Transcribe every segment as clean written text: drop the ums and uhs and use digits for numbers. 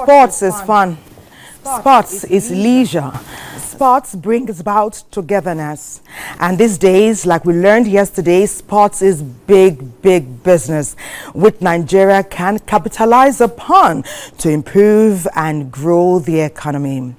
Sports is fun. Sports is leisure. Sports brings about togetherness. And these days, like we learned yesterday, sports is big, big business, which Nigeria can capitalize upon to improve and grow the economy.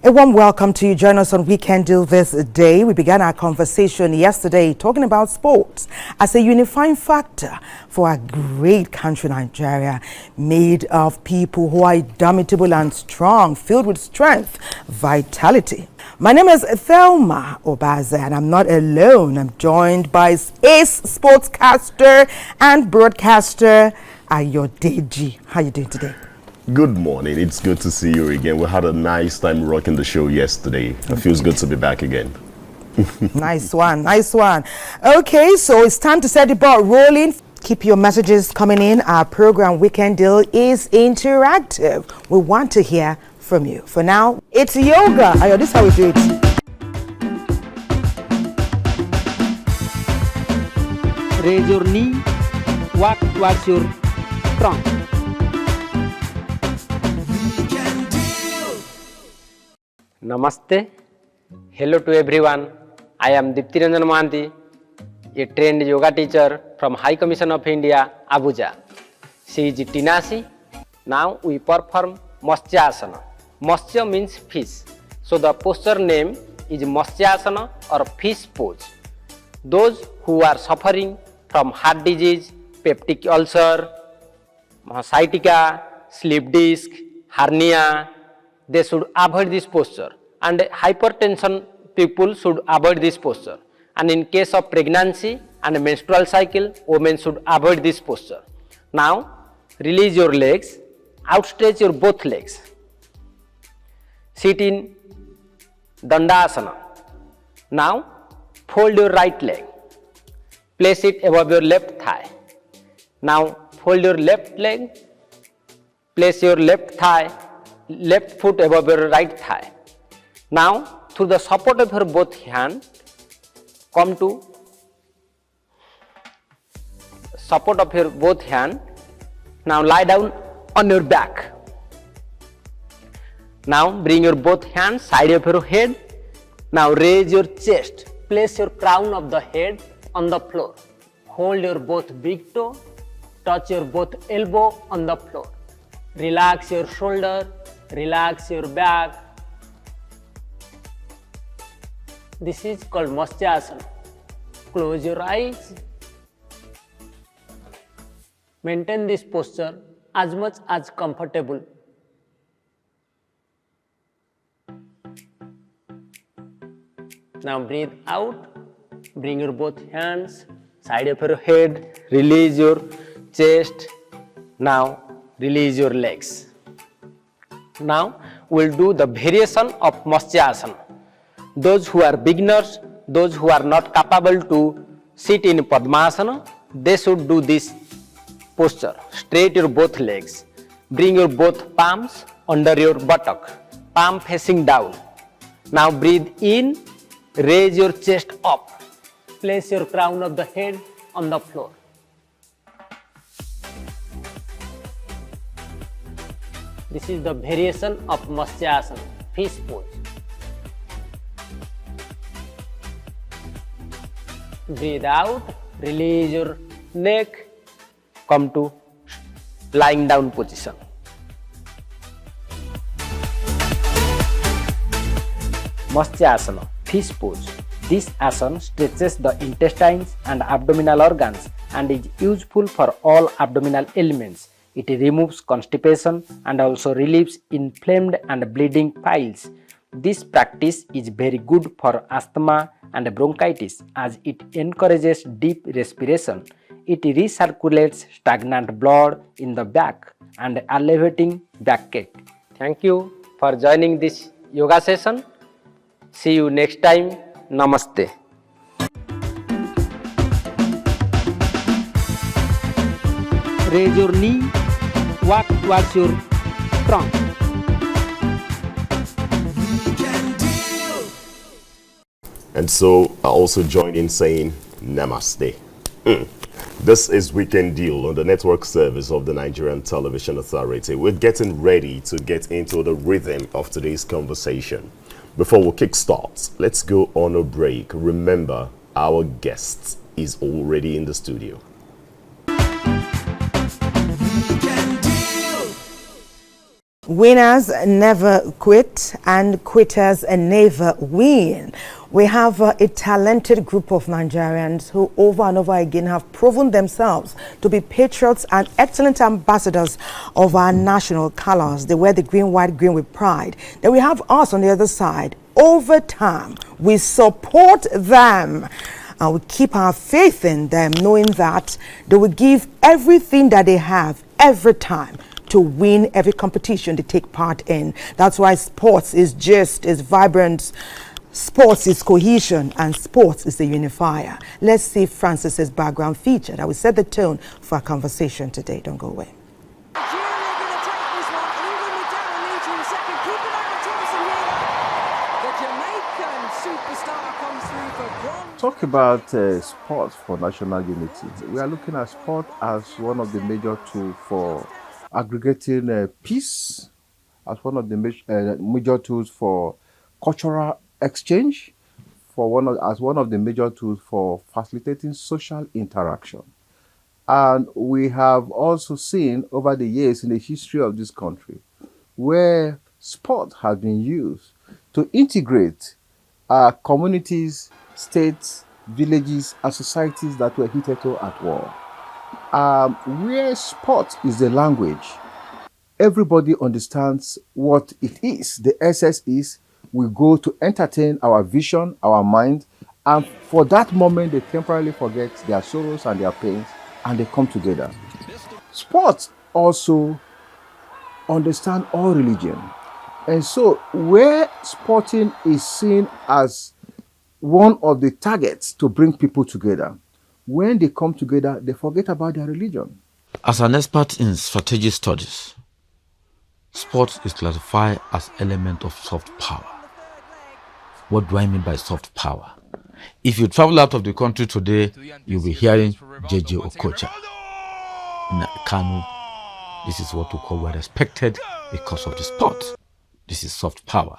A warm welcome to you. Join us on Weekend Deal this day. We began our conversation yesterday talking about sports as a unifying factor for a great country, Nigeria, made of people who are indomitable and strong, filled with strength, vitality. My name is Thelma Obaze, and I'm not alone. I'm joined by ace sportscaster and broadcaster Ayodeji. How are you doing today? Good morning. It's good to see you again. We had a nice time rocking the show yesterday. It feels good to be back again. Nice one, nice one. Okay, so it's time to set the ball rolling. Keep your messages coming in. Our program Weekend Deal is interactive. We want to hear from you. For now, it's yoga. Ayo, this is how we do it. Raise your knee, walk towards your trunk. Namaste. Hello to everyone. I am Dipti Ranjan Mohanty, a trained yoga teacher from High Commission of India, Abuja. She is Tinasi. Now we perform Matsya-asana. Matsya means fish. So the posture name is Matsya-asana or fish pose. Those who are suffering from heart disease, peptic ulcer, sciatica, slip disc, hernia, they should avoid this posture, and hypertension people should avoid this posture, and in case of pregnancy and menstrual cycle, women should avoid this posture. Now release your legs, outstretch your both legs, sit in Dandasana. Now fold your right leg, place it above your left thigh. Now fold your left leg, place your left foot above your right thigh. Now, through the support of your both hands, come to support of your both hands. Now lie down on your back. Now bring your both hands side of your head. Now raise your chest. Place your crown of the head on the floor. Hold your both big toe. Touch your both elbow on the floor. Relax your shoulder. Relax your back. This is called Matsya-asana. Close your eyes. Maintain this posture as much as comfortable. Now breathe out. Bring your both hands side of your head. Release your chest. Now release your legs. Now we'll do the variation of Matsya-asana. Those who are beginners, those who are not capable to sit in Padmasana, they should do this posture. Straight your both legs. Bring your both palms under your buttock, palm facing down. Now breathe in, raise your chest up. Place your crown of the head on the floor. This is the variation of Matsya-asana, fish pose. Breathe out, release your neck, come to lying down position. Matsya-asana, fish pose. This asana stretches the intestines and abdominal organs and is useful for all abdominal ailments. It removes constipation and also relieves inflamed and bleeding piles. This practice is very good for asthma and bronchitis as it encourages deep respiration. It recirculates stagnant blood in the back and alleviating backache. Thank you for joining this yoga session. See you next time. Namaste. Raise your knee, walk towards your trunk. And so I also join in saying Namaste. This is Weekend Deal on the network service of the Nigerian Television Authority. We're getting ready to get into the rhythm of today's conversation. Before we kickstart, let's go on a break. Remember, our guest is already in the studio. Winners never quit and quitters never win. We have a talented group of Nigerians who over and over again have proven themselves to be patriots and excellent ambassadors of our national colors. They wear the green, white, green with pride. Then we have us on the other side. Over time, we support them. And we keep our faith in them, knowing that they will give everything that they have every time to win every competition they take part in. That's why sports is just as vibrant. Sports is cohesion and sports is the unifier. Let's see Francis's background feature that will set the tone for our conversation today. Don't go away. Talk about sport for national unity. We are looking at sport as one of the major tools for aggregating peace, as one of the major tools for cultural exchange, as one of the major tools for facilitating social interaction. And we have also seen over the years in the history of this country where sport has been used to integrate communities, states, villages, and societies that were hitherto at war. Where sport is the language, everybody understands what it is. The essence is we go to entertain our vision, our mind, and for that moment they temporarily forget their sorrows and their pains and they come together. Sports also understand all religion. And so where sporting is seen as one of the targets to bring people together, when they come together, they forget about their religion. As an expert in strategic studies, sports is classified as element of soft power. What do I mean by soft power? If you travel out of the country today, you'll be hearing JJ Okocha in Kanu. This is what we call well respected because of the sport. This is soft power.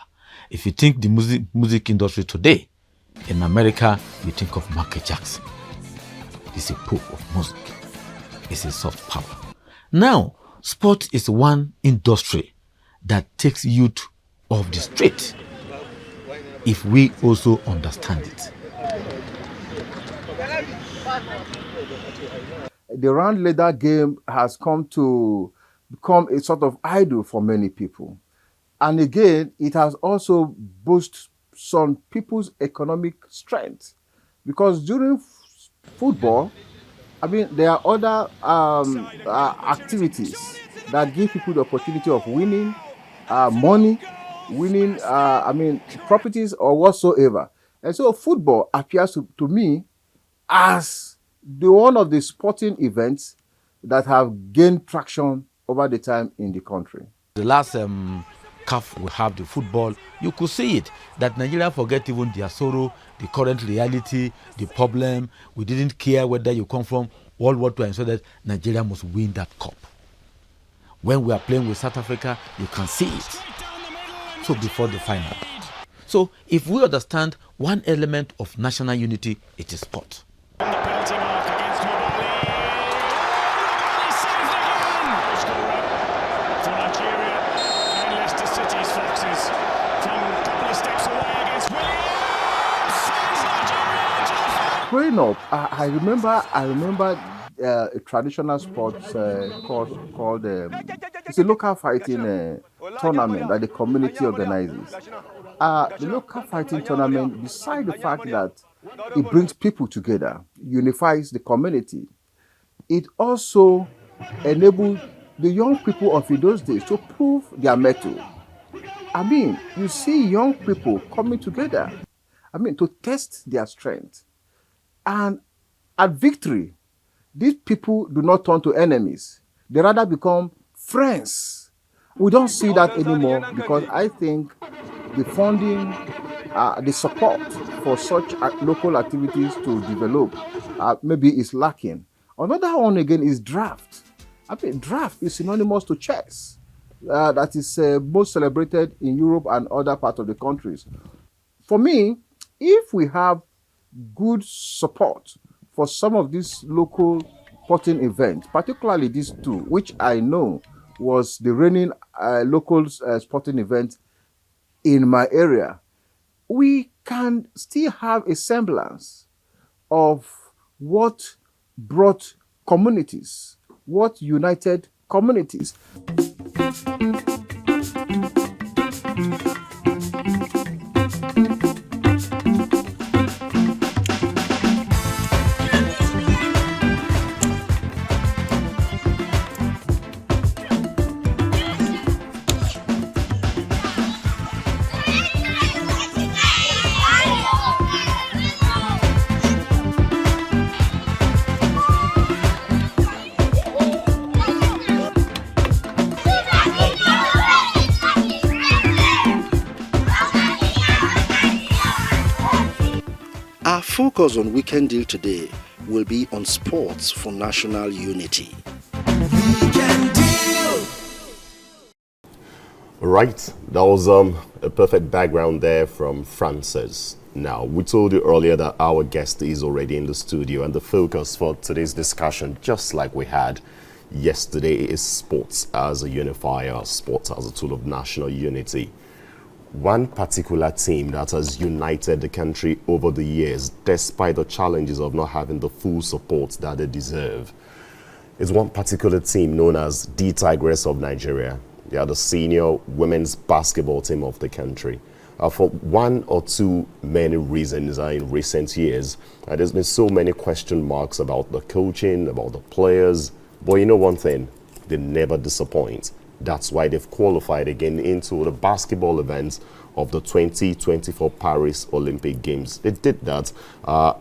If you think the music industry today, in America, you think of Michael Jackson. This is a pope of music. It's a soft power. Now, sport is one industry that takes youth off the street if we also understand it. The round ladder game has come to become a sort of idol for many people. And again, it has also boosted some people's economic strength. Because during football, there are other activities that give people the opportunity of winning money, winning, properties or whatsoever. And so football appears to me as one of the sporting events that have gained traction over the time in the country. The last CAF we have the football, you could see it, that Nigeria forget even their sorrow, the current reality, the problem. We didn't care whether you come from World War II and so that Nigeria must win that cup. When we are playing with South Africa, you can see it. So before the final. So if we understand one element of national unity, it is sport. Growing up, I remember a traditional sport called it's a local fighting tournament that the community organizes. The local fighting tournament, beside the fact that it brings people together, unifies the community, it also enabled the young people of those days to prove their mettle. I mean, you see young people coming together, to test their strength. And at victory, these people do not turn to enemies. They rather become friends. We don't see that anymore because I think the funding, the support for such local activities to develop maybe is lacking. Another one again is draft. Draft is synonymous to chess. That is most celebrated in Europe and other parts of the countries. For me, if we have good support for some of these local sporting events, particularly these two, which I know was the reigning local sporting event in my area, we can still have a semblance of what brought communities, what united communities. Our focus on Weekend Deal today will be on sports for national unity. Right, that was a perfect background there from Francis. Now, we told you earlier that our guest is already in the studio, and the focus for today's discussion, just like we had yesterday, is sports as a unifier, sports as a tool of national unity. One particular team that has united the country over the years, despite the challenges of not having the full support that they deserve, is one particular team known as the Tigress of Nigeria. They are the senior women's basketball team of the country. For one or two many reasons in recent years, there's been so many question marks about the coaching, about the players. But you know one thing, they never disappoint. That's why they've qualified again into the basketball events of the 2024 Paris Olympic Games. They did that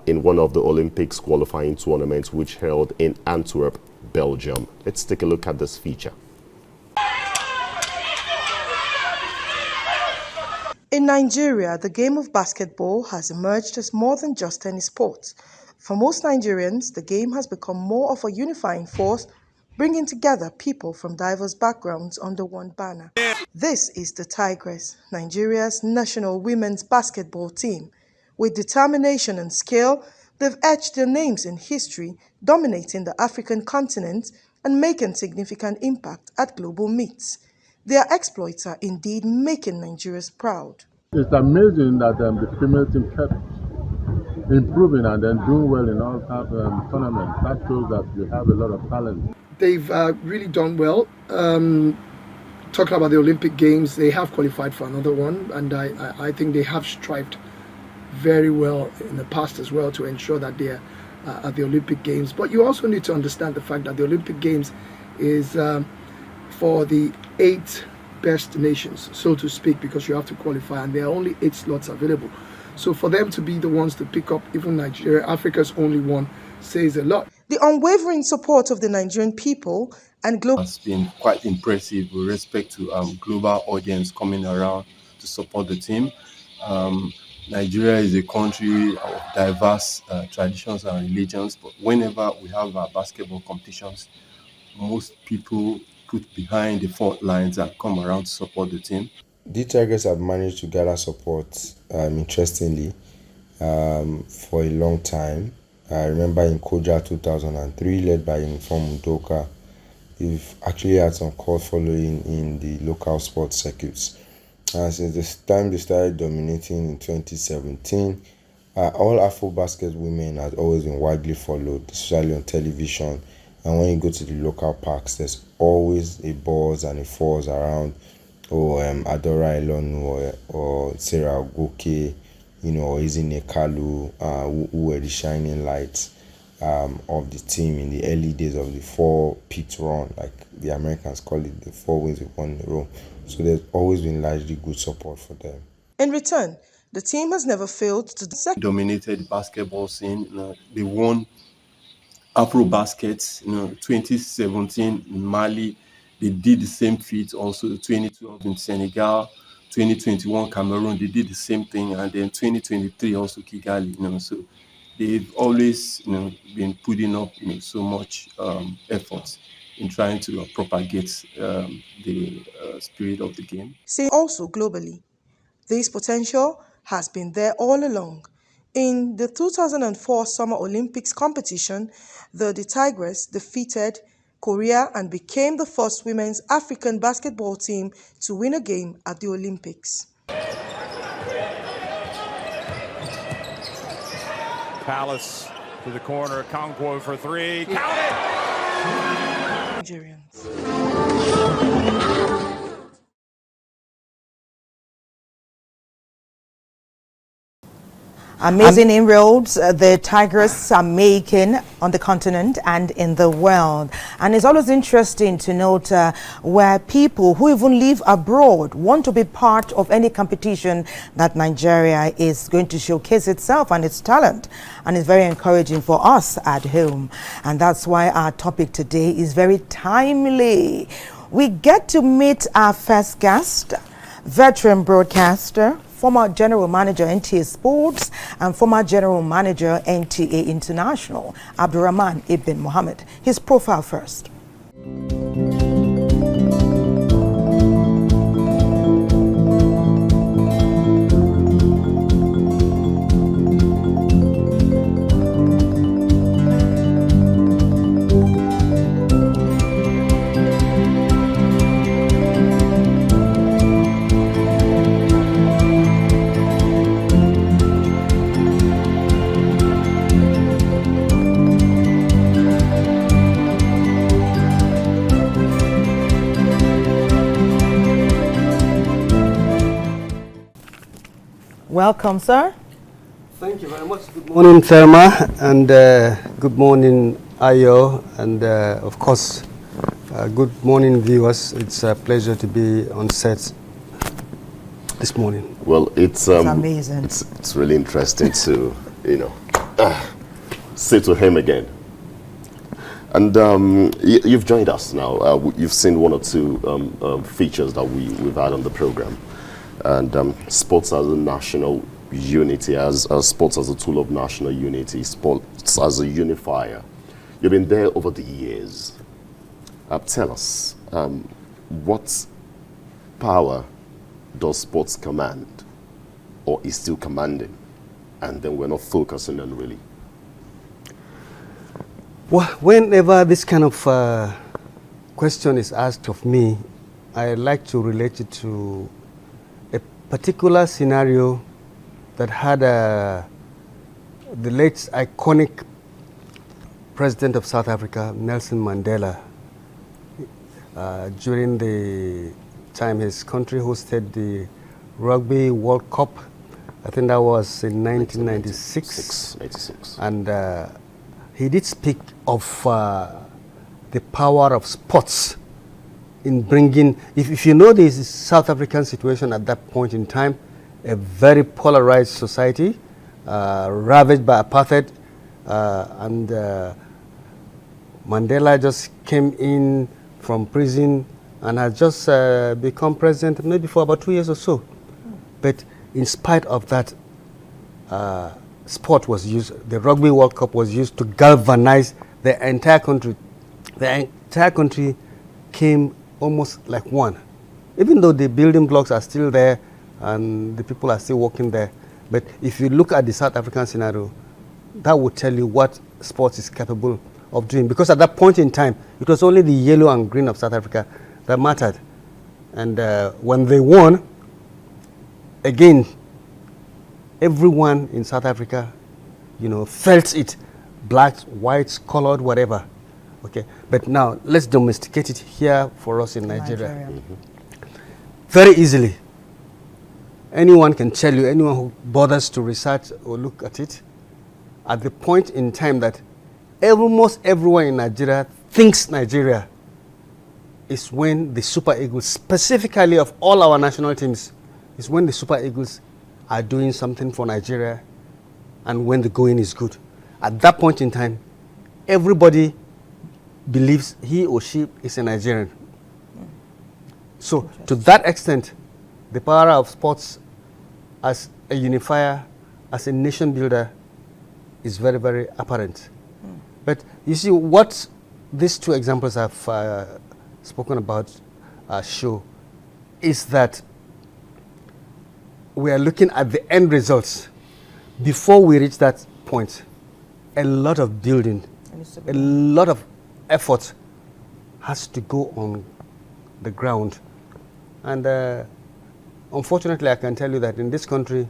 in one of the Olympics qualifying tournaments which held in Antwerp, Belgium. Let's take a look at this feature. In Nigeria, the game of basketball has emerged as more than just any sport. For most Nigerians, the game has become more of a unifying force, bringing together people from diverse backgrounds under one banner. This is the Tigress, Nigeria's national women's basketball team. With determination and skill, they've etched their names in history, dominating the African continent and making significant impact at global meets. Their exploits are indeed making Nigerians proud. It's amazing that the female team kept improving and then doing well in all tournaments. That shows that we have a lot of talent. They've really done well. Talking about the Olympic Games, they have qualified for another one, and I think they have strived very well in the past as well to ensure that they're at the Olympic Games. But you also need to understand the fact that the Olympic Games is for the 8 best nations, so to speak, because you have to qualify, and there are only 8 slots available. So for them to be the ones to pick up even Nigeria, Africa's only one, says a lot. The unwavering support of the Nigerian people and global has been quite impressive with respect to global audience coming around to support the team. Nigeria is a country of diverse traditions and religions, but whenever we have our basketball competitions, most people put behind the front lines and come around to support the team. The Tigers have managed to gather support, interestingly, for a long time. I remember in Koja 2003, led by Uniform Udoka, they've actually had some cult following in the local sports circuits. Since the time they started dominating in 2017, All Afro-basket women have always been widely followed, especially on television. And when you go to the local parks, there's always a buzz and a fuzz around, Adora Elonu or Sarah Goke, or Izine Kalu, who were the shining lights of the team in the early days of the 4-peat run, like the Americans call it, the 4 wins with 1 in a row. So there's always been largely good support for them. In return, the team has never failed to dominated the basketball scene. They won Afro Baskets, 2017 in Mali. They did the same feat also 2012 in Senegal, 2021 Cameroon. They did the same thing, and then 2023 also Kigali. So they've always, been putting up, so much effort in trying to propagate the spirit of the game. See also globally. This potential has been there all along. In the 2004 Summer Olympics competition, the Tigers defeated Korea and became the first women's African basketball team to win a game at the Olympics. Palace to the corner, Okonkwo for 3, count it! Nigerians. Amazing inroads the Tigers are making on the continent and in the world. And it's always interesting to note where people who even live abroad want to be part of any competition that Nigeria is going to showcase itself and its talent. And it's very encouraging for us at home. And that's why our topic today is very timely. We get to meet our first guest, veteran broadcaster, former General Manager NTA Sports and former General Manager NTA International, Abdurrahman Ibn Mohammed. His profile first. Welcome, sir. Thank you very much. Good morning, Thelma, and good morning, Ayo, and of course, good morning, viewers. It's a pleasure to be on set this morning. Well, it's amazing. It's really interesting to, say to him again. And you've joined us now. You've seen one or two features that we've had on the program. And sports as a national unity, as sports as a tool of national unity, sports as a unifier. You've been there over the years. Tell us, what power does sports command, or is still commanding, and then we're not focusing on really? Well, whenever this kind of question is asked of me, I like to relate it to particular scenario that had the late iconic president of South Africa, Nelson Mandela, during the time his country hosted the Rugby World Cup. I think that was in 1996. 86. And he did speak of the power of sports in bringing, if you know the South African situation at that point in time, a very polarized society, ravaged by apartheid, and Mandela just came in from prison and has just become president maybe for about 2 years or so. But in spite of that, sport was used, the Rugby World Cup was used to galvanize the entire country. The entire country came almost like one, even though the building blocks are still there and the people are still working there. But if you look at the South African scenario, that would tell you what sports is capable of doing. Because at that point in time, it was only the yellow and green of South Africa that mattered. And when they won, again, everyone in South Africa, felt it, blacks, whites, colored, whatever. Okay, but now let's domesticate it here for us in Nigeria. Very easily. Anyone can tell you, anyone who bothers to research or look at it, at the point in time that almost everyone in Nigeria thinks Nigeria is when the Super Eagles, specifically of all our national teams, is when the Super Eagles are doing something for Nigeria and when the going is good. At that point in time, everybody believes he or she is a Nigerian. So to that extent, the power of sports as a unifier, as a nation builder, is very, very apparent. But you see, what these two examples I've spoken about show is that we are looking at the end results. Before we reach that point, a lot of building, a lot of effort has to go on the ground. And unfortunately, I can tell you that in this country,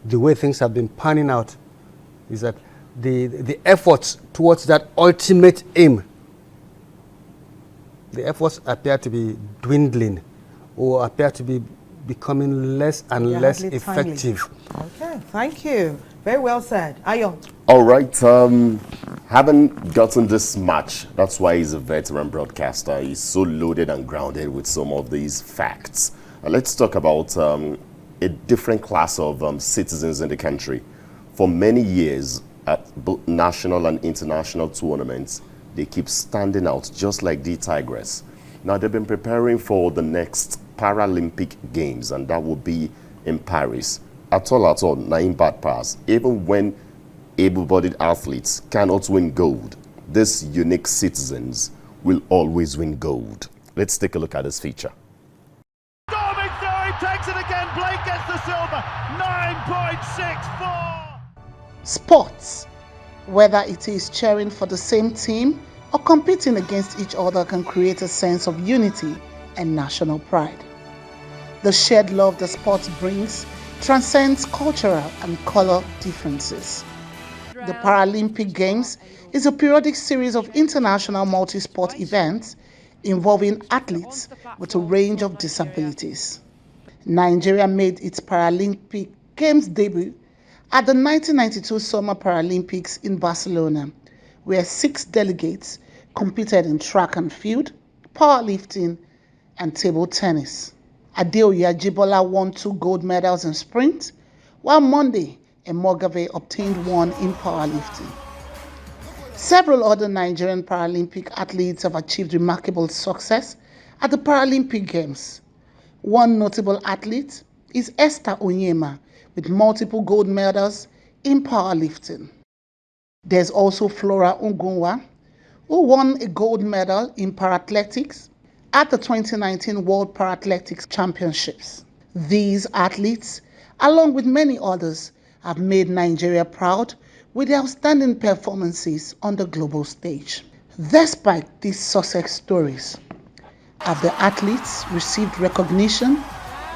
the way things have been panning out is that the efforts towards that ultimate aim, the efforts appear to be dwindling or appear to be becoming less and less effective. Okay, thank you. Very well said. Ayo. All right. Haven't gotten this much. That's why he's a veteran broadcaster. He's so loaded and grounded with some of these facts. Let's talk about a different class of citizens in the country. For many years, at both national and international tournaments, they keep standing out, just like the Tigress. Now, they've been preparing for the next Paralympic Games, and that will be in Paris. At all, Naim Bad Pass, even when able-bodied athletes cannot win gold, these unique citizens will always win gold. Let's take a look at this feature. Storming through, he takes it again. Blake gets the silver, 9.64. Sports, whether it is cheering for the same team or competing against each other, can create a sense of unity and national pride. The shared love the sport brings transcends cultural and color differences. The Paralympic Games is a periodic series of international multi-sport events involving athletes with a range of disabilities. Nigeria made its Paralympic Games debut at the 1992 Summer Paralympics in Barcelona, where 6 delegates competed in track and field, powerlifting, and table tennis. Adeoye Ajibola won 2 gold medals in sprint, while Monday Emogave obtained 1 in powerlifting. Several other Nigerian Paralympic athletes have achieved remarkable success at the Paralympic Games. One notable athlete is Esther Onyema, with multiple gold medals in powerlifting. There's also Flora Ungunwa, who won a gold medal in parathletics at the 2019 World Parathletics Championships. These athletes, along with many others, have made Nigeria proud with their outstanding performances on the global stage. Despite these success stories, have the athletes received recognition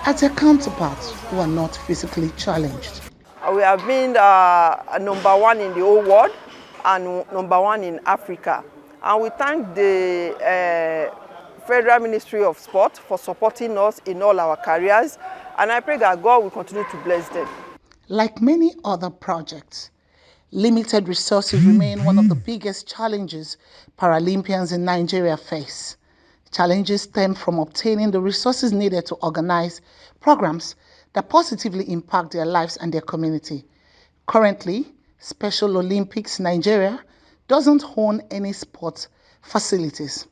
as their counterparts who are not physically challenged? We have been number 1 in the whole world and number 1 in Africa. And we thank the Federal Ministry of Sport for supporting us in all our careers. And I pray that God will continue to bless them. Like many other projects, limited resources remain one of the biggest challenges Paralympians in Nigeria face. Challenges stem from obtaining the resources needed to organize programs that positively impact their lives and their community. Currently, Special Olympics Nigeria doesn't own any sports facilities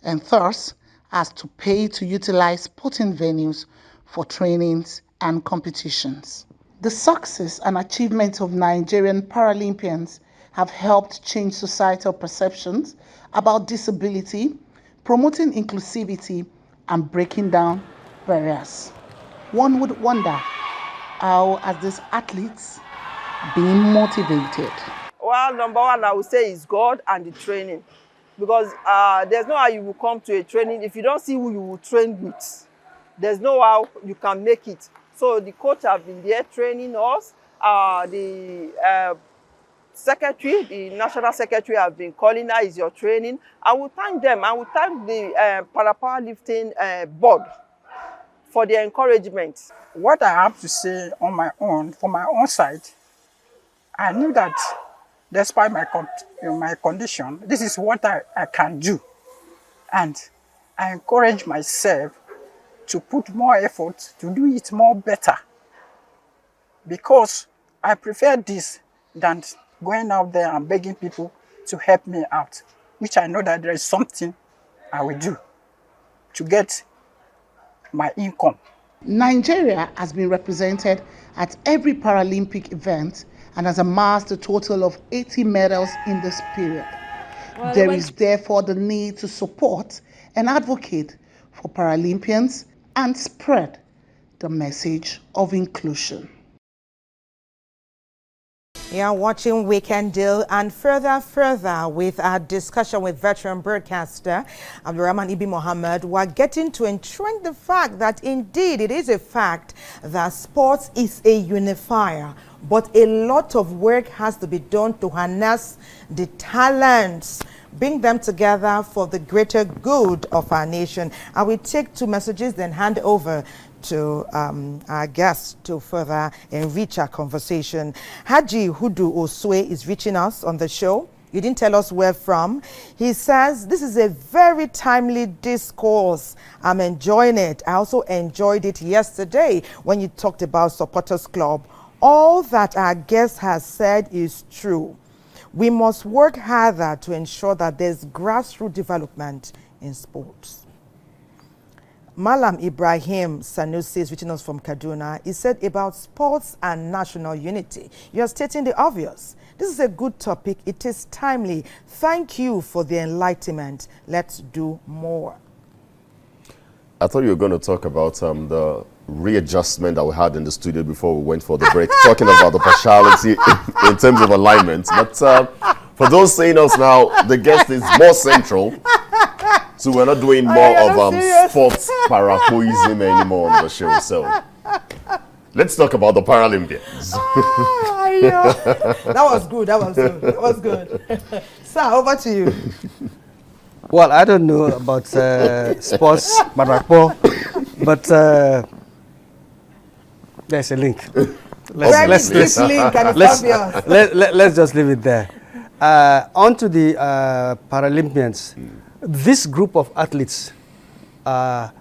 and thus has to pay to utilize sporting venues for trainings and competitions. The success and achievements of Nigerian Paralympians have helped change societal perceptions about disability, promoting inclusivity and breaking down barriers. One would wonder, how are these athletes being motivated? Well, number 1, I would say, is God and the training. Because there's no how you will come to a training if you don't see who you will train with. There's no how you can make it. So the coach have been there training us, The secretary, the national secretary, have been calling her, is your training. I will thank them. I will thank the para-powerlifting board for their encouragement. What I have to say on my own, from my own side, I knew that despite my condition, this is what I can do. And I encourage myself to put more effort, to do it more better. Because I prefer this than going out there and begging people to help me out, which I know that there is something I will do to get my income. Nigeria has been represented at every Paralympic event and has amassed a total of 80 medals in this period. There is therefore the need to support and advocate for Paralympians and spread the message of inclusion. Yeah, watching Weekend Deal and further with our discussion with veteran broadcaster Abdurrahman Ibi Mohammed, we're getting to entrench the fact that indeed it is a fact that sports is a unifier, but a lot of work has to be done to harness the talents, bring them together for the greater good of our nation. I will take 2 messages, then hand over to our guests to further enrich our conversation. Haji Hudu Oswe is reaching us on the show. You didn't tell us where from. He says, this is a very timely discourse. I'm enjoying it. I also enjoyed it yesterday when you talked about Supporters Club. All that our guest has said is true. We must work harder to ensure that there's grassroots development in sports. Malam Ibrahim Sanusi is reaching us from Kaduna. He said about sports and national unity. You are stating the obvious. This is a good topic. It is timely. Thank you for the enlightenment. Let's do more. I thought you were going to talk about the readjustment that we had in the studio before we went for the break, talking about the partiality in terms of alignment. But for those saying us now, the guest is more central. So we're not doing more of sports parapoism anymore on the show. So let's talk about the Paralympians. That was good. That was good. That was good. Sir, over to you. Well, I don't know about sports parapo, but there's a link. Let's just leave it there. On to the Paralympians. This group of athletes,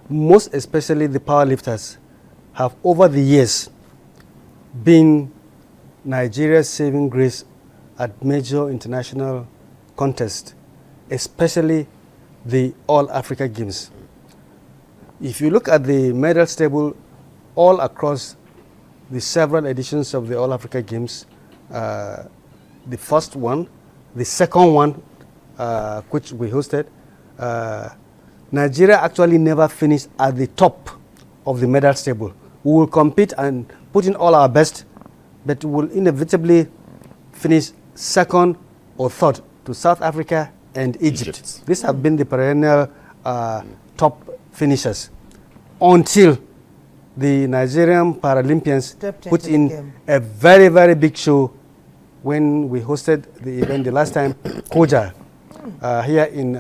most especially the powerlifters, have over the years been Nigeria's saving grace at major international contests, especially the All Africa Games. If you look at the medals table all across the several editions of the All Africa Games, the first one, the second one, which we hosted, Nigeria actually never finished at the top of the medals table. We will compete and put in all our best, but we will inevitably finish second or third to South Africa and Egypt. These have been the perennial top finishers until the Nigerian Paralympians put in a very, very big show when we hosted the event the last time, Koja, here in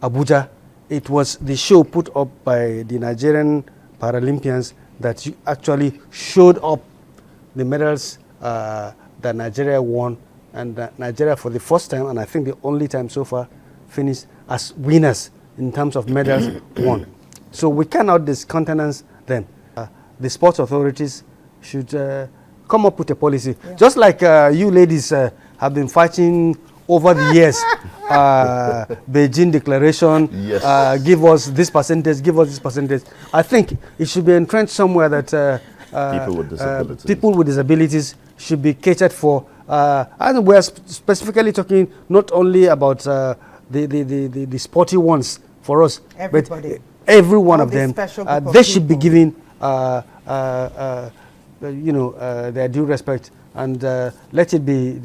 Abuja. It was the show put up by the Nigerian Paralympians that actually showed up the medals that Nigeria won, and Nigeria for the first time, and I think the only time so far, finished as winners in terms of medals won. So we cannot discountenance them. The sports authorities should come up with a policy. Yeah. Just like you ladies have been fighting over the years, Beijing Declaration, yes. Give us this percentage, give us this percentage. I think it should be entrenched somewhere that people with disabilities should be catered for. And we're specifically talking not only about the sporty ones for us, everybody. But every one of them. They should be given their due respect, and let it be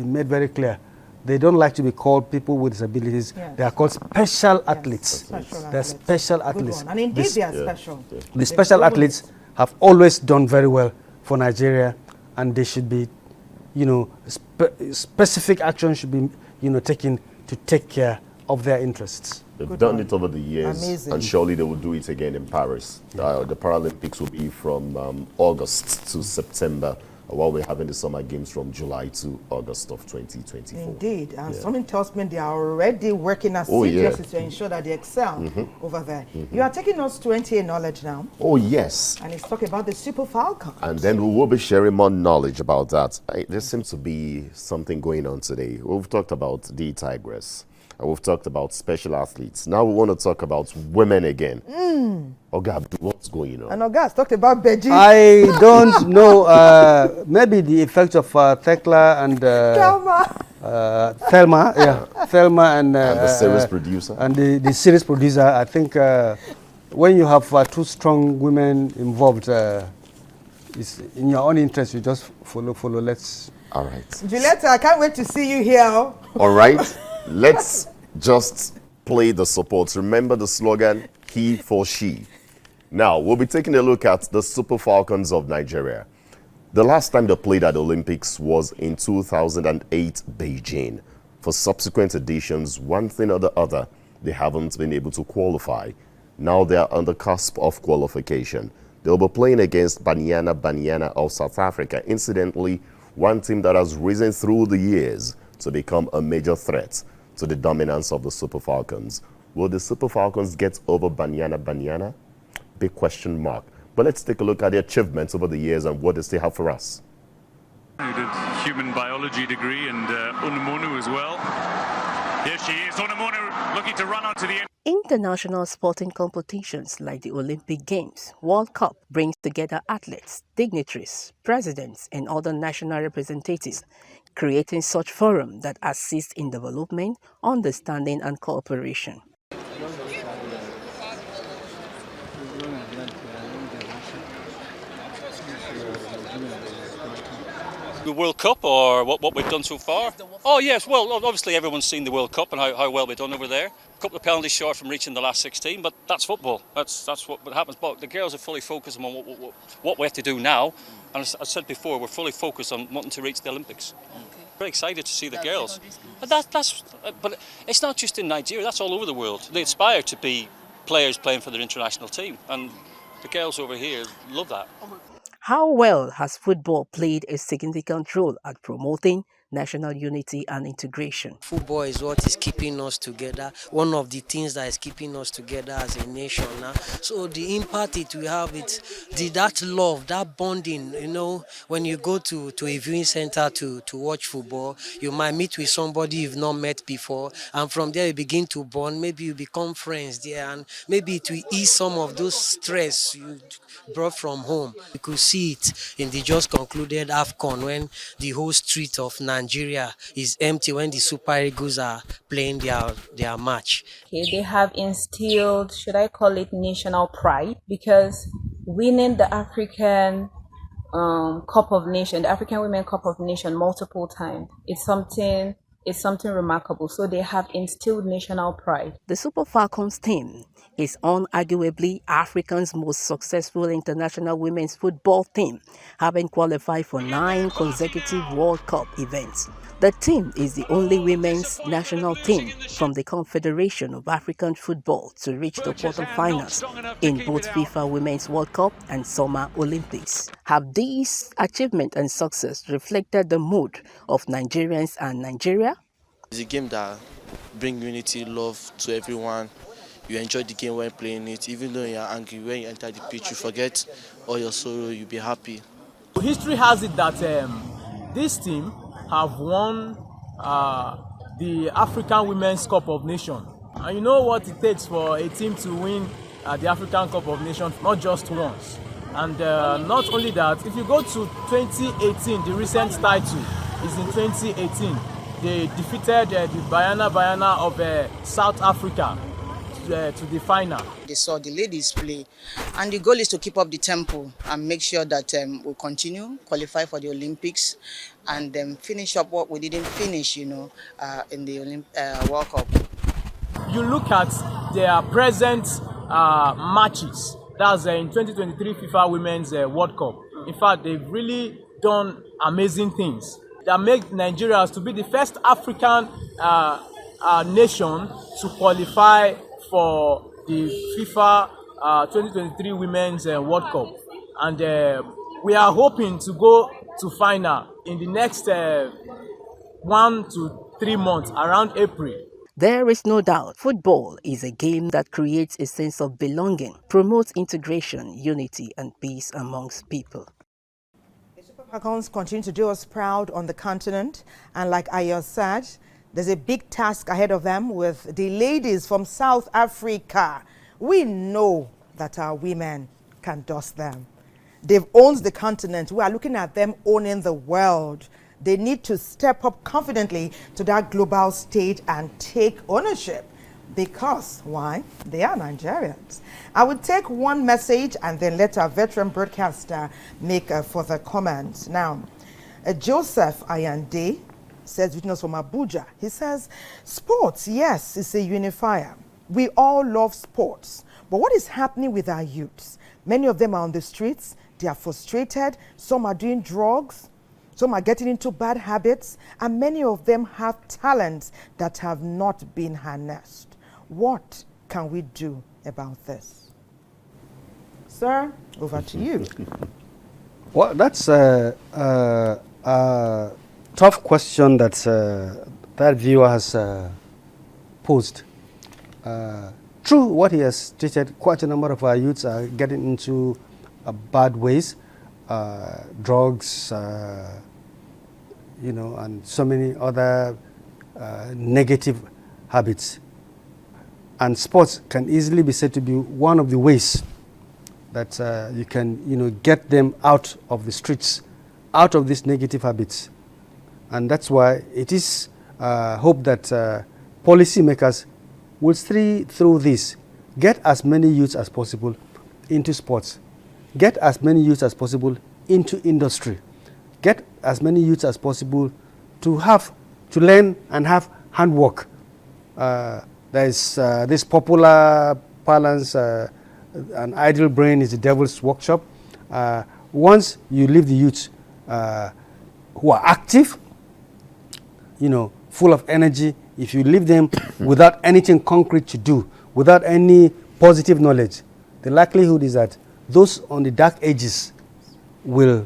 made very clear. They don't like to be called people with disabilities. Yes. They are called special athletes. They're special athletes. And indeed they are special. The special athletes have always done very well for Nigeria, and they should be, specific action should be, taken to take care of their interests. They've done it over the years. Amazing. And surely they will do it again in Paris. The Paralympics will be from August to September, while we're having the summer games from July to August of 2024. Indeed, and something tells me they are already working as seriously to ensure that they excel over there. You are taking us to NTA Knowledge now. Oh, yes. And it's talking about the Super Falcons. And then we will be sharing more knowledge about that. There seems to be something going on today. We've talked about the Tigress, and we've talked about special athletes. Now we want to talk about women again. Oga, what's going on? And Oga talked about Beji. I don't know. Maybe the effect of Thekla and Thelma. Thelma and the series producer. And the series producer. I think when you have two strong women involved, it's in your own interest. You just follow. Let's. All right. Julieta, I can't wait to see you here. All right. Let's just play the support. Remember the slogan, he for she. Now, we'll be taking a look at the Super Falcons of Nigeria. The last time they played at the Olympics was in 2008 Beijing. For subsequent editions, one thing or the other, they haven't been able to qualify. Now they are on the cusp of qualification. They'll be playing against Banyana of South Africa. Incidentally, one team that has risen through the years to become a major threat to the dominance of the Super Falcons. Will the Super Falcons get over Banyana? Big question mark. But let's take a look at the achievements over the years and what they still have for us. I did human biology degree and Unumunu as well. Here she is, Unumunu looking to run onto the end. International sporting competitions like the Olympic Games, World Cup brings together athletes, dignitaries, presidents, and other national representatives, creating such forum that assist in development, understanding, and cooperation. The World Cup or what we've done so far? Oh yes, well obviously everyone's seen the World Cup and how well we've done over there. A couple of penalties short from reaching the last 16, but that's football. That's what happens. But the girls are fully focused on what we have to do now. And as I said before, we're fully focused on wanting to reach the Olympics. Very excited to see the girls. But it's not just in Nigeria, that's all over the world. They aspire to be players playing for their international team. And the girls over here love that. How well has football played a significant role at promoting national unity and integration? Football is what is keeping us together, one of the things that is keeping us together as a nation now. So the impact it will have, that love, that bonding, when you go to a viewing center to watch football, you might meet with somebody you've not met before, and from there you begin to bond, maybe you become friends there, and maybe it will ease some of those stress you brought from home. You could see it in the just concluded AFCON when the whole street of Nigeria is empty when the Super Eagles are playing their match. Okay, they have instilled, should I call it national pride, because winning the African Cup of Nations, the African Women Cup of Nations multiple times, it's something remarkable. So they have instilled national pride. The Super Falcons team is unarguably Africa's most successful international women's football team, having qualified for 9 consecutive World Cup events. The team is the only women's national team from the Confederation of African Football to reach the quarterfinals in both FIFA Women's World Cup and Summer Olympics. Have these achievements and success reflected the mood of Nigerians and Nigeria? It's a game that brings unity, love to everyone. You enjoy the game when playing it. Even though you're angry, when you enter the pitch, you forget all your sorrow, you'll be happy. History has it that this team have won the African Women's Cup of Nations. And you know what it takes for a team to win the African Cup of Nations, not just once. And not only that, if you go to 2018, the recent title is in 2018. They defeated the Banyana of South Africa to the final. They saw the ladies play, and the goal is to keep up the tempo and make sure that we'll continue, qualify for the Olympics, and then finish up what we didn't finish, in the World Cup. You look at their present matches. That's in 2023 FIFA Women's World Cup. In fact, they've really done amazing things that make Nigeria to be the first African nation to qualify for the FIFA 2023 Women's World Cup. And we are hoping to go to final in the next 1 to 3 months, around April. There is no doubt football is a game that creates a sense of belonging, promotes integration, unity, and peace amongst people. The Super Falcons continue to do us proud on the continent, and like Ayo said, there's a big task ahead of them with the ladies from South Africa. We know that our women can dust them. They've owned the continent. We are looking at them owning the world. They need to step up confidently to that global stage and take ownership. Because, why? They are Nigerians. I will take one message and then let our veteran broadcaster make further comments. Now, Joseph Ayande says, witness from Abuja, he says, sports, yes, is a unifier. We all love sports. But what is happening with our youths? Many of them are on the streets. They are frustrated. Some are doing drugs. Some are getting into bad habits, and many of them have talents that have not been harnessed. What can we do about this? Sir, over to you. Well, that's a tough question that that viewer has posed. True, what he has stated, quite a number of our youths are getting into bad ways, drugs, and so many other negative habits. And sports can easily be said to be one of the ways that you can, get them out of the streets, out of these negative habits. And that's why it is hope that policymakers will see through this, get as many youths as possible into sports, get as many youths as possible into industry, get as many youths as possible to learn and have handwork. There is this popular parlance, an idle brain is the devil's workshop. Once you leave the youths who are active, full of energy, if you leave them without anything concrete to do, without any positive knowledge, the likelihood is that those on the dark ages will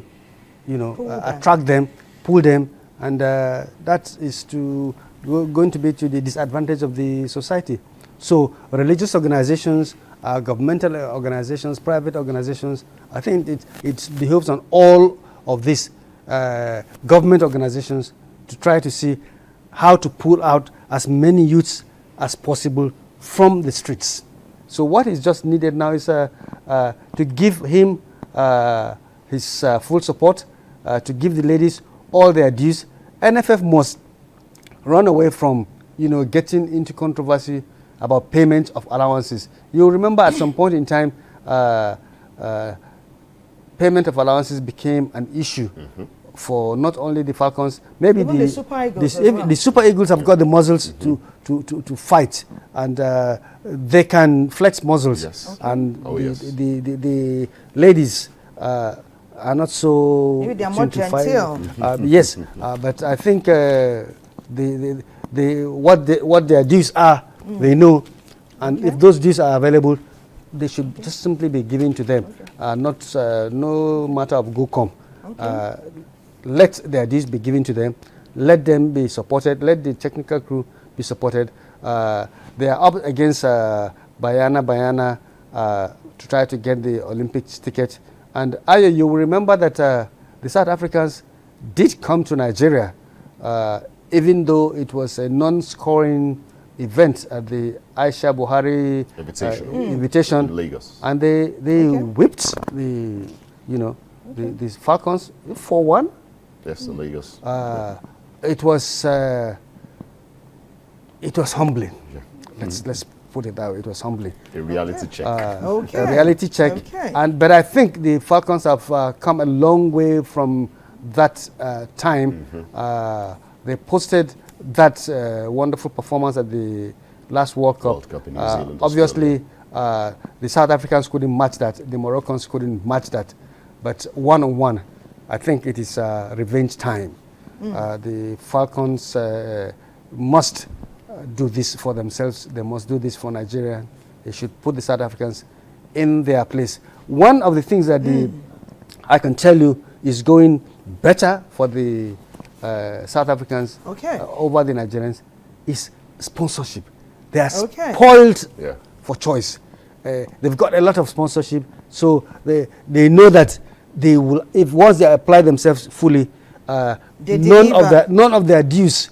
attract them, pull them, and that is going to be to the disadvantage of the society. So religious organizations, governmental organizations, private organizations, I think it behoves on all of these government organizations to try to see how to pull out as many youths as possible from the streets. So what is just needed now is to give him his full support, to give the ladies all their dues. NFF must run away from, getting into controversy about payment of allowances. You'll remember at some point in time, payment of allowances became an issue for not only the Falcons, maybe even the Super Eagles. The Super Eagles have got the muscles to fight, and they can flex muscles. Yes. Okay. And the ladies are not so maybe they are more gentle. Yes, but I think what their dues are, they know, and if those dues are available, they should just simply be given to them, not no matter of go come. Let their dues be given to them. Let them be supported. Let the technical crew be supported. They are up against Bayana to try to get the Olympics ticket. And you will remember that the South Africans did come to Nigeria, even though it was a non-scoring event at the Aisha Buhari invitation in Lagos, and they whipped the Falcons 4-1. Yes, in Lagos. It was humbling. Yeah. Let's put it that way. It was humbling. A reality check. A reality check. Okay. But I think the Falcons have come a long way from that time. They posted that wonderful performance at the last World Cup in New Zealand. Obviously, the South Africans couldn't match that. The Moroccans couldn't match that. But one-on-one, I think it is revenge time. The Falcons must do this for themselves. They must do this for Nigeria. They should put the South Africans in their place. One of the things that I can tell you is going better for the South Africans over the Nigerians is sponsorship. They are spoiled for choice. They've got a lot of sponsorship, so they know that they will, if once they apply themselves fully, none of their dues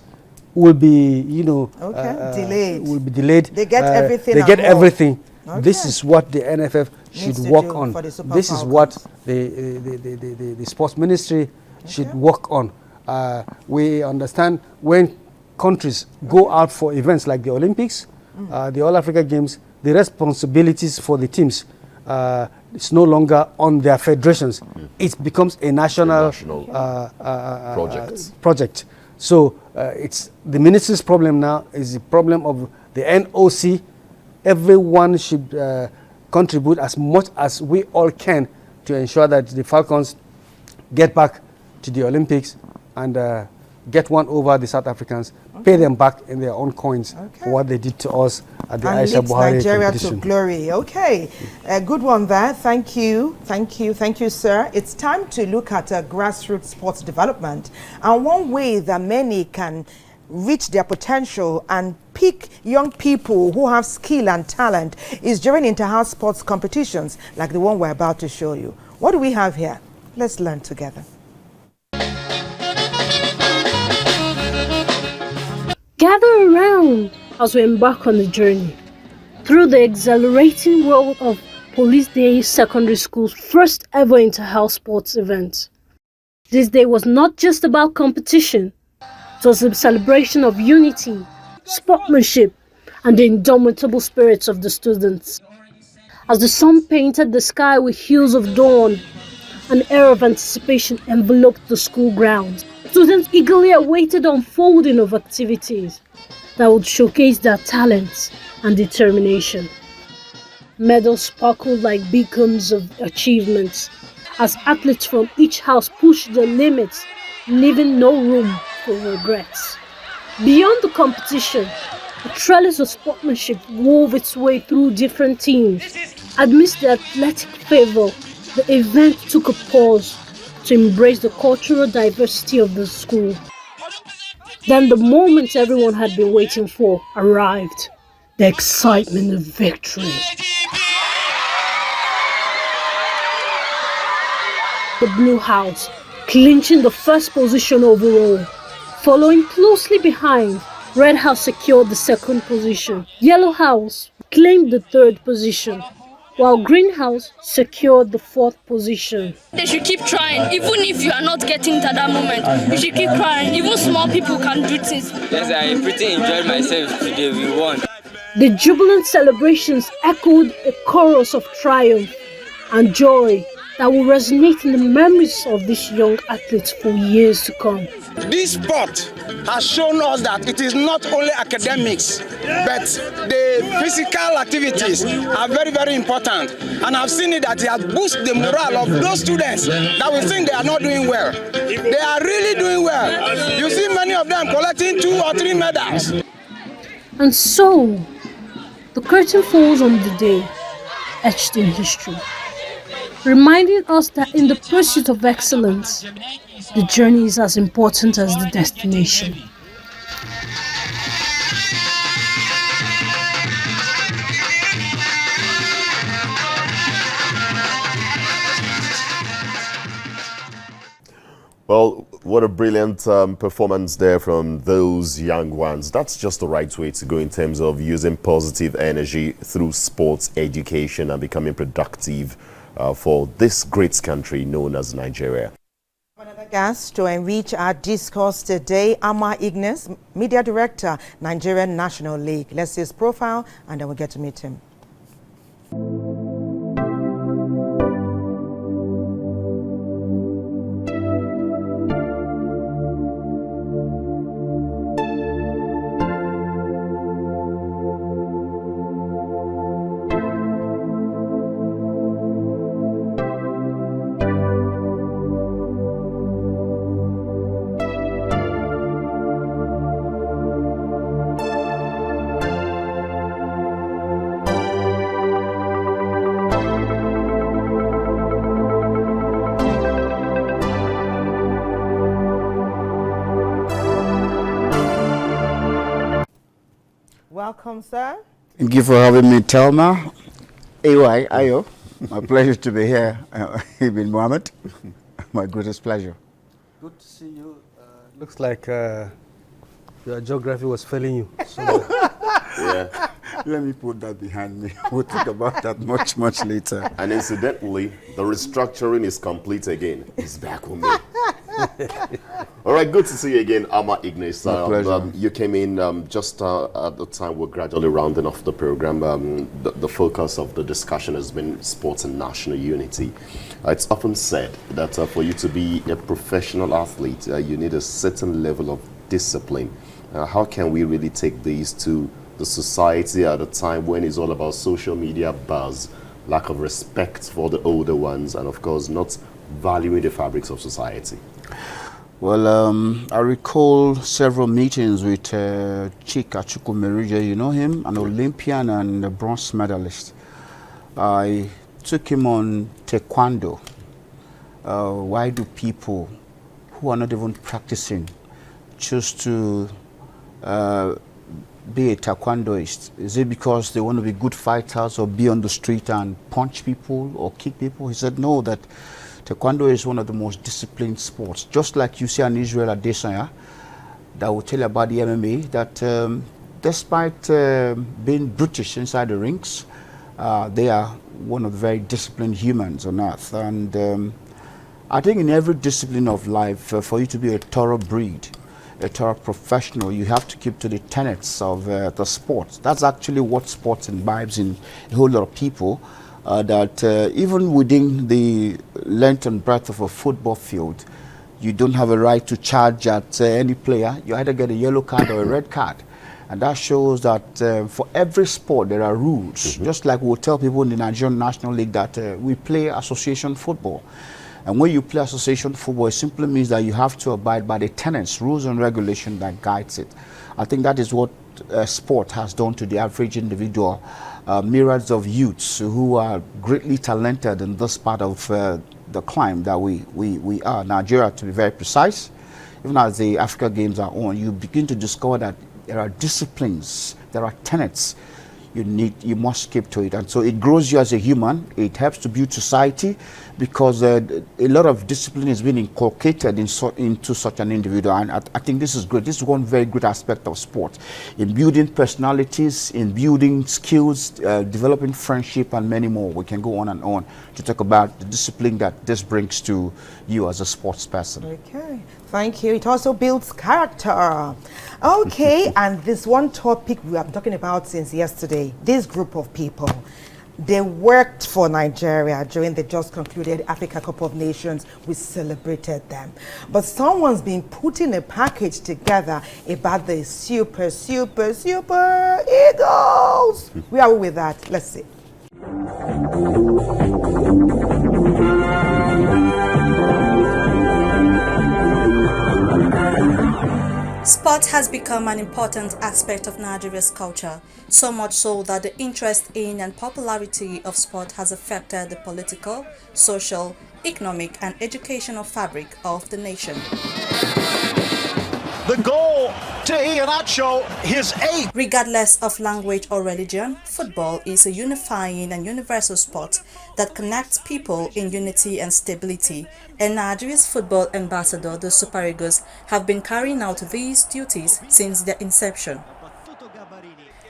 will be, delayed. Will be delayed. They get everything. They get everything. This is what the NFF should work on. This is what the sports ministry should work on. We understand when countries go out for events like the Olympics, the All Africa Games, the responsibilities for the teams it's no longer on their federations. It becomes a national project. So it's the ministry's problem now is the problem of the NOC. Everyone should contribute as much as we all can to ensure that the Falcons get back to the Olympics and get one over the South Africans, pay them back in their own coins for what they did to us at the Aisha Buhari Nigeria competition. to glory. Okay, a good one there. Thank you, sir. It's time to look at grassroots sports development, and one way that many can reach their potential and pick young people who have skill and talent is during inter-house sports competitions like the one we're about to show you. What do we have here? Let's learn together. Gather around as we embark on the journey through the exhilarating world of Police Day Secondary School's first ever inter-house sports event. This day was not just about competition, it was a celebration of unity, sportsmanship, and the indomitable spirits of the students. As the sun painted the sky with hues of dawn, an air of anticipation enveloped the school grounds. Students eagerly awaited the unfolding of activities that would showcase their talents and determination. Medals sparkled like beacons of achievements as athletes from each house pushed the limits, leaving no room for regrets. Beyond the competition, a trellis of sportsmanship wove its way through different teams. Amidst the athletic fervor, the event took a pause to embrace the cultural diversity of the school. Then the moment everyone had been waiting for arrived, the excitement of victory. The Blue House clinching the first position overall. Following closely behind, Red House secured the second position. Yellow House claimed the third position, while Green House secured the fourth position. They should keep trying, even if you are not getting it at that moment. You should keep trying. Even small people can do things. Yes, I pretty enjoyed myself today. We won. The jubilant celebrations echoed a chorus of triumph and joy that will resonate in the memories of these young athletes for years to come. This sport has shown us that it is not only academics, but the physical activities are very, very important. And I've seen it that it has boosted the morale of those students that we think they are not doing well. They are really doing well. You see many of them collecting 2 or 3 medals. And so, the curtain falls on the day etched in history, reminding us that in the pursuit of excellence, the journey is as important as the destination. Well, what a brilliant performance there from those young ones. That's just the right way to go in terms of using positive energy through sports education and becoming productive for this great country known as Nigeria. Another guest to enrich our discourse today, Ama Ignace, Media Director, Nigerian National League. Let's see his profile and then we'll get to meet him. Welcome, sir. Thank you for having me, Telma. AY, Ayo. My pleasure to be here. Ibn Mohammed. My greatest pleasure. Good to see you. Looks like your geography was failing you. So Yeah. Let me put that behind me. We'll talk about that much, much later. And incidentally, the restructuring is complete again. He's back with me. All right, good to see you again, Ama Ignace. My pleasure. You came in just at the time we're gradually rounding off the program. The focus of the discussion has been sports and national unity. It's often said that for you to be a professional athlete, you need a certain level of discipline. How can we really take these to the society at a time when it's all about social media buzz, lack of respect for the older ones, and of course not valuing the fabrics of society? Well, I recall several meetings with Chika Chukwumerije, you know him, an Olympian and a bronze medalist. I took him on taekwondo. Why do people who are not even practicing choose to be a taekwondoist? Is it because they want to be good fighters or be on the street and punch people or kick people? He said no, that taekwondo is one of the most disciplined sports. Just like you see an Israel Adesanya that will tell you about the MMA, that despite being brutish inside the rings, they are one of the very disciplined humans on earth. And I think in every discipline of life, for you to be a thorough breed, a thorough professional, you have to keep to the tenets of the sport. That's actually what sports imbibes in a whole lot of people, that even within the length and breadth of a football field, you don't have a right to charge at any player. You either get a yellow card or a red card. And that shows that for every sport there are rules. Just like we'll tell people in the Nigerian National League that we play association football. And when you play association football, it simply means that you have to abide by the tenets, rules and regulation that guides it. I think that is what sport has done to the average individual. Myriads of youths who are greatly talented in this part of the climb that we are, Nigeria to be very precise. Even as the Africa Games are on, you begin to discover that there are disciplines, there are tenets you must keep to it. And so it grows you as a human. It helps to build society because a lot of discipline is being inculcated into such an individual. And I think this is great. This is one very good aspect of sport. In building personalities, in building skills, developing friendship, and many more. We can go on and on to talk about the discipline that this brings to you as a sports person. Okay, thank you. It also builds character. Okay, and this one topic we have been talking about since yesterday, this group of people, they worked for Nigeria during the just concluded Africa Cup of Nations. We celebrated them. But someone's been putting a package together about the super Eagles. Where are we with that? Let's see. Sport has become an important aspect of Nigeria's culture, so much so that the interest in and popularity of sport has affected the political, social, economic and educational fabric of the nation. The goal to Iheanacho, his eighth. Regardless of language or religion, football is a unifying and universal sport that connects people in unity and stability, and Nigeria's football ambassador, the Super Eagles, have been carrying out these duties since their inception.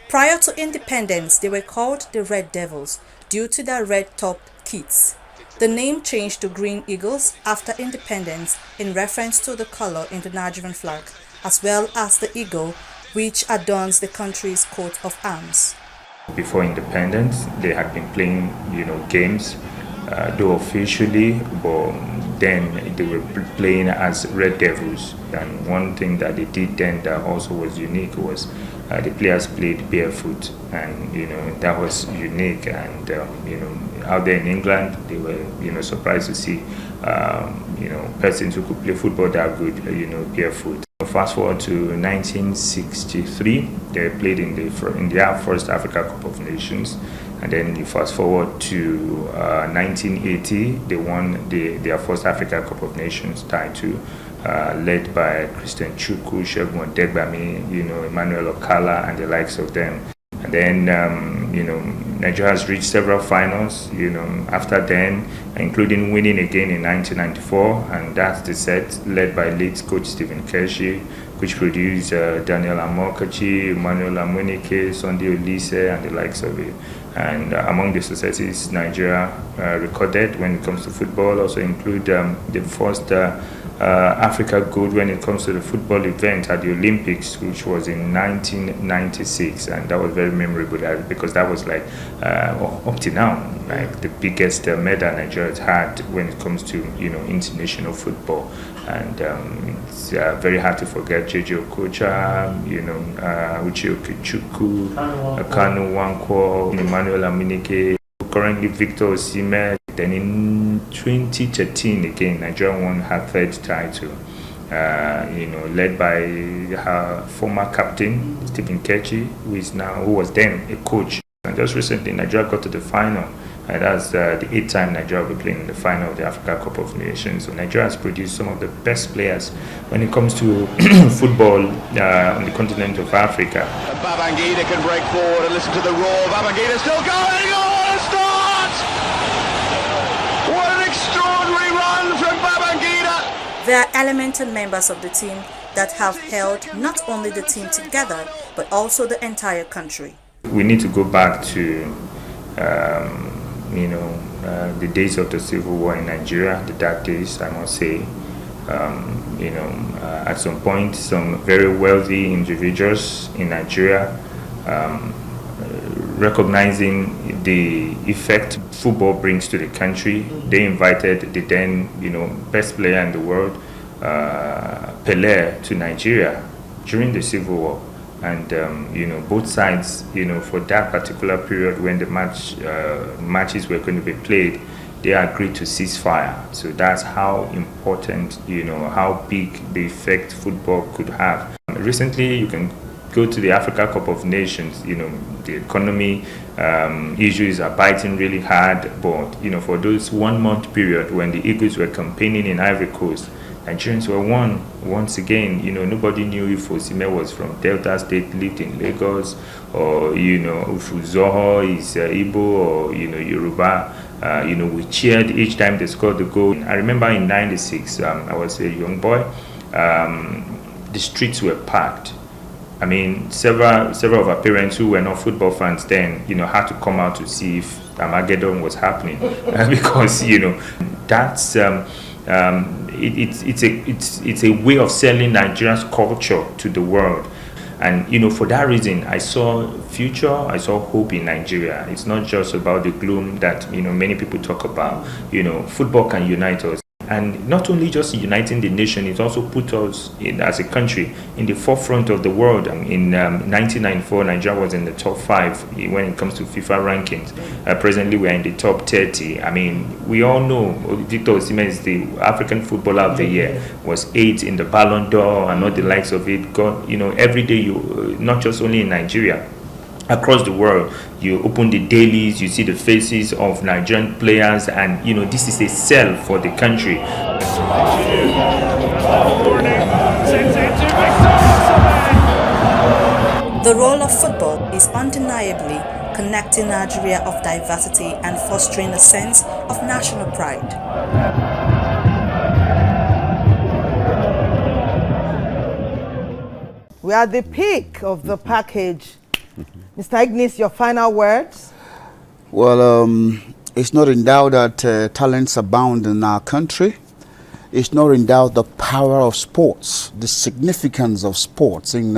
Prior to independence, they were called the Red Devils due to their red-topped kits. The name changed to Green Eagles after independence in reference to the color in the Nigerian flag, as well as the eagle, which adorns the country's coat of arms. Before independence, they had been playing, games, though officially, but then they were playing as Red Devils. And one thing that they did then that also was unique was the players played barefoot, and that was unique. And out there in England, they were surprised to see persons who could play football that good, barefoot. Fast forward to 1963, they played in their first Africa Cup of Nations, and then you fast forward to 1980, they won their first Africa Cup of Nations title, led by Christian Chukwu, Shegun Odegbami, Emmanuel Okala, and the likes of them. And then, Nigeria has reached several finals, after then, including winning again in 1994, and that's the set led by late coach Stephen Keshi, which produced Daniel Amokachi, Emmanuel Amunike, Sunday Olise, and the likes of it. And among the successes Nigeria recorded when it comes to football also include the first Africa gold when it comes to the football event at the Olympics, which was in 1996, and that was very memorable because that was like up to now like the biggest medal Nigeria has had when it comes to international football. And it's very hard to forget JJ Okocha, Uche Okechukwu, Kanu Nwankwo, Emmanuel Amunike, currently Victor Osimhen. Then in 2013 again, Nigeria won her third title, led by her former captain Stephen Keshi, who was then a coach. And just recently, Nigeria got to the final. And that's the 8th time Nigeria will be playing in the final of the Africa Cup of Nations. So Nigeria has produced some of the best players when it comes to football on the continent of Africa. Babangida can break forward and listen to the roar. Babangida still going. Oh, what a start! What an extraordinary run from Babangida! There are elemental members of the team that have held not only the team together, but also the entire country. We need to go back to the days of the civil war in Nigeria, the dark days, I must say. At some point, some very wealthy individuals in Nigeria, recognizing the effect football brings to the country, they invited the then, best player in the world, Pelé, to Nigeria during the civil war. And both sides, for that particular period when the matches were going to be played, they agreed to cease fire. So that's how important, how big the effect football could have. Recently, you can go to the Africa Cup of Nations. The economy issues are biting really hard. But for those 1 month period when the Eagles were campaigning in Ivory Coast, Nigerians were won once again. Nobody knew if Osimhen was from Delta State, lived in Lagos, or if Uzoho is Igbo or Yoruba. We cheered each time they scored the goal. I remember in '96, I was a young boy. The streets were packed. I mean, several of our parents who were not football fans then, had to come out to see if Armageddon was happening, because that's. It's a way of selling Nigeria's culture to the world. And for that reason, I saw future, I saw hope in Nigeria. It's not just about the gloom that many people talk about. Football can unite us. And not only just uniting the nation, it also put us as a country in the forefront of the world. In 1994, Nigeria was in the top 5 when it comes to FIFA rankings. Presently, we are in the top 30. I mean, we all know Victor Osimhen is the African Footballer of the Year, was 8 in the Ballon d'Or and all the likes of it. Every day, not just only in Nigeria, across the world, you open the dailies, you see the faces of Nigerian players, and this is a sell for the country. The role of football is undeniably connecting Nigeria of diversity and fostering a sense of national pride. We are at the peak of the package. Mr. Ignis, your final words? Well, it's not in doubt that talents abound in our country. It's not in doubt the power of sports, the significance of sports in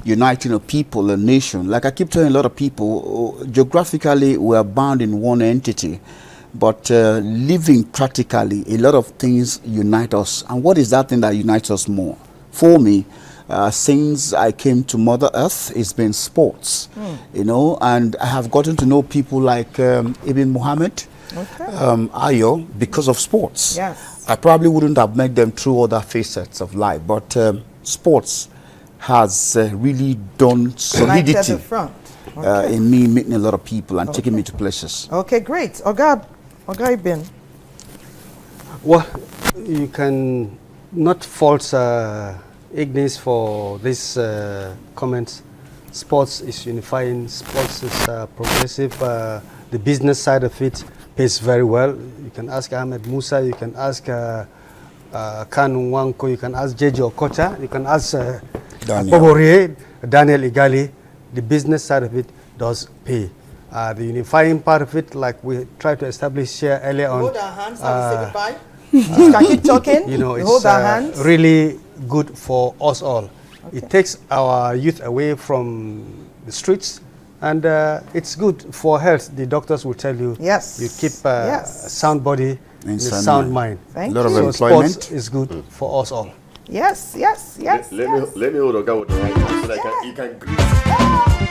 uniting a people, a nation. Like I keep telling a lot of people, geographically we are bound in one entity, but living practically, a lot of things unite us. And what is that thing that unites us more? For me, since I came to Mother Earth, it's been sports, and I have gotten to know people like Ibn Muhammad, Ayo, because of sports. Yes. I probably wouldn't have met them through other facets of life, but sports has really done solidity in me meeting a lot of people and taking me to places. Okay, great. Oga Ibn. Well, you can not fault Ignis for this comments. Sports is unifying, sports is progressive, the business side of it pays very well. You can ask Ahmed Musa, you can ask Kanu Wanko, you can ask Jeje Okocha, you can ask Daniel Igali. The business side of it does pay. The unifying part of it, like we tried to establish here earlier on. Hold our hands and we say goodbye. Can keep talking. You know, hold our hands. It's really good for us all. Okay. It takes our youth away from the streets, and it's good for health. The doctors will tell you, yes, you keep a sound body and a sound mind. Thank you. A lot of employment. Sports is good for us all. Yes, yes, yes. Let me hold a guy with the right hand so that he can greet.